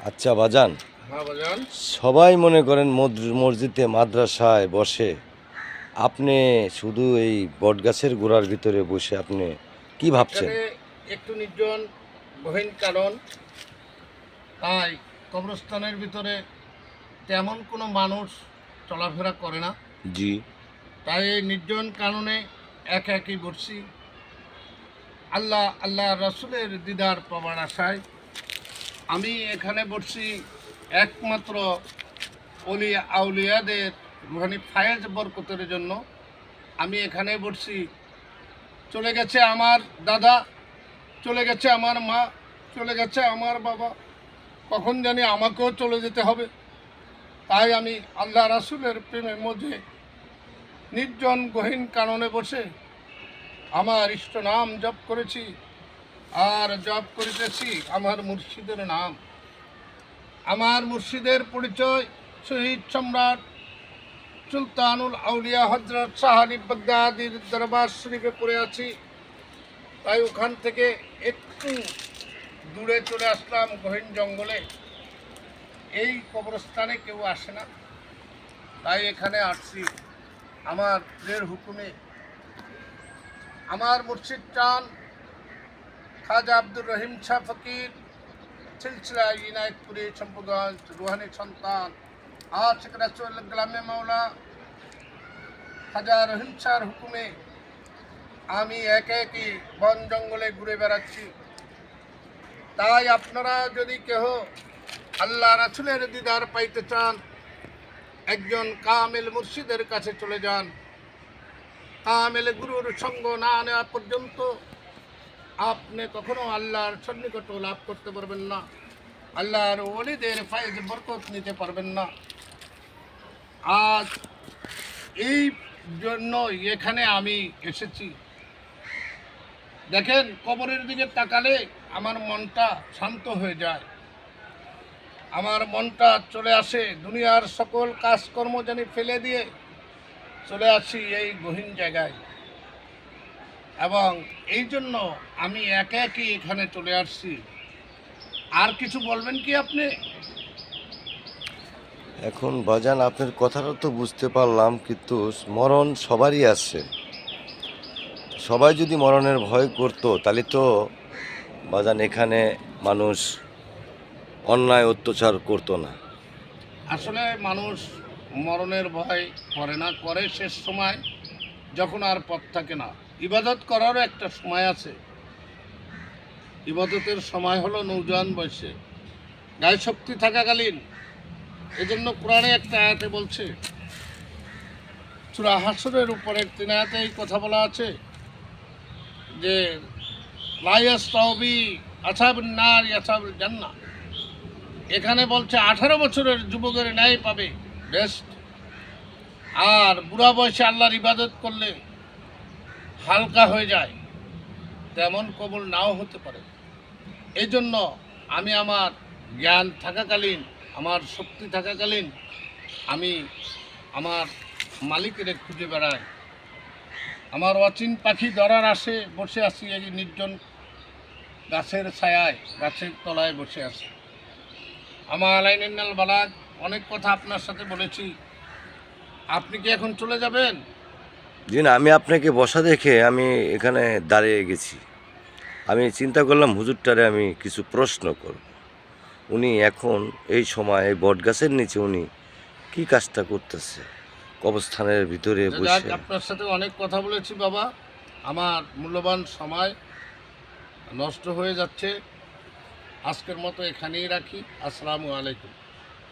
আচ্ছা বাজান, হ্যাঁ বাজান। সবাই মনে করেন মসজিদে মাদ্রাসায় বসে, আপনি শুধু এই বটগাছের গোড়ার ভিতরে বসে আপনি কি ভাবছেন? এখানে একটু নির্জন গহীন কারণ, তাই কবরস্থানের ভিতরে তেমন কোনো মানুষ চলাফেরা করে না। জি। তাই এই নির্জন কারণে একই বসছি। আল্লাহ রসুলের দিদার পাওয়ার আশায় আমি এখানে বসছি। একমাত্র অলিয়া আউলিয়াদের রুহানি ফায়েজ বরকতের জন্য আমি এখানে বসছি। চলে গেছে আমার দাদা, চলে গেছে আমার মা, চলে গেছে আমার বাবা, কখন জানি আমাকেও চলে যেতে হবে। তাই আমি আল্লাহ রাসূলের প্রেমের মধ্যে নির্জন গহীন কাননে বসে আমার ইষ্ট নাম জপ করেছি, আর জপ করিতেছি আমার মুর্শিদের নাম। আমার মুর্শিদের পরিচয় শহীদ সম্রাট সুলতানুল আউলিয়া হযরত শাহ আলী বাগদাদীর দরবার শরীফে পড়ে আছি। তাই ওখান থেকে একটু দূরে চলে আসলাম গহীন জঙ্গলে। এই কবরস্থানে কেউ আসে না, তাই এখানে আসছি আমার পীরের হুকুমে। আমার মুর্শিদ চান খাজা আব্দুর রহিম শাহ ফকির সিলসিলা ইনায়তপুরি সম্পদগঞ্জ রুহানি সন্তান আশিক রাসূল গোলামে মাওলা খাজা রহিম শাহর হুকুমে আমি একই বন জঙ্গলে ঘুরে বেড়াচ্ছি। তাই আপনারা যদি কেহ আল্লাহ রাসূলের দিদার পাইতে চান, একজন কামেল মুর্শিদের কাছে চলে যান। কামেল গুরুর সঙ্গ না নেওয়া পর্যন্ত আপনি কখনো আল্লাহর সন্নিকট লাভ করতে পারবেন না, আল্লাহর ওলিদের ফায়েজ বরকত নিতে পারবেন না। আজ এই জন্য এখানে আমি এসেছি। দেখেন, কবরের দিকে তাকালে আমার মনটা শান্ত হয়ে যায়, আমার মনটা চলে আসে দুনিয়ার সকল কাজকর্ম জানি ফেলে দিয়ে চলে আসি এই গহীন জায়গায়। এবং এই জন্য আমি একই এখানে চলে আসছি। আর কিছু বলবেন কি আপনি? এখন বাজান, আপনার কথাটা তো বুঝতে পারলাম, কিন্তু মরণ সবারই আছে। সবাই যদি মরণের ভয় করতো তাহলে তো বাজান এখানে মানুষ অন্যায় অত্যাচার করতো না। আসলে মানুষ মরণের ভয় করে না, করে শেষ সময়, যখন আর পথ থাকে না। ইবাদত করারও একটা সময় আছে। ইবাদতের সময় হলো নৌজওয়ান বয়সে, গায়ে শক্তি থাকাকালীন। এজন্য কোরআনে একটা আয়াতে বলছে, সূরা হাসরের উপরের 3 আয়াতে এই কথা বলা আছে যে লা ইয়াস্তাওবি আসহাবুন নার আসহাবুল জান্নাহ। এখানে বলছে 18 বছরের যুবকের ন্যায় পাবে বেস্ট, আর বুড়া বয়সে আল্লাহর ইবাদত করলে হালকা হয়ে যায়, তেমন কবুল নাও হতে পারে। এই জন্য আমি আমার জ্ঞান থাকাকালীন, আমার শক্তি থাকাকালীন আমি আমার মালিকের খুঁজে বেড়াই। আমার অচিন পাখি ধরার আসে বসে আছি এই নির্জন গাছের ছায়ায়, গাছের তলায় বসে আছি। আমার আলাইনাল বালাগ অনেক কথা আপনার সাথে বলেছি। আপনি কি এখন চলে যাবেন? জি না, আমি আপনাকে বসা দেখে আমি এখানে দাঁড়িয়ে গেছি। আমি চিন্তা করলাম হুজুরটারে আমি কিছু প্রশ্ন করব। উনি এখন এই সময় এই বটগাছের নিচে উনি কি কাজটা করতেছে কবরস্থানের ভিতরে যাক, বসে? আপনার সাথে অনেক কথা বলেছি বাবা, আমার মূল্যবান সময় নষ্ট হয়ে যাচ্ছে। আজকের মতো এখানেই রাখি। আসসালামু আলাইকুম।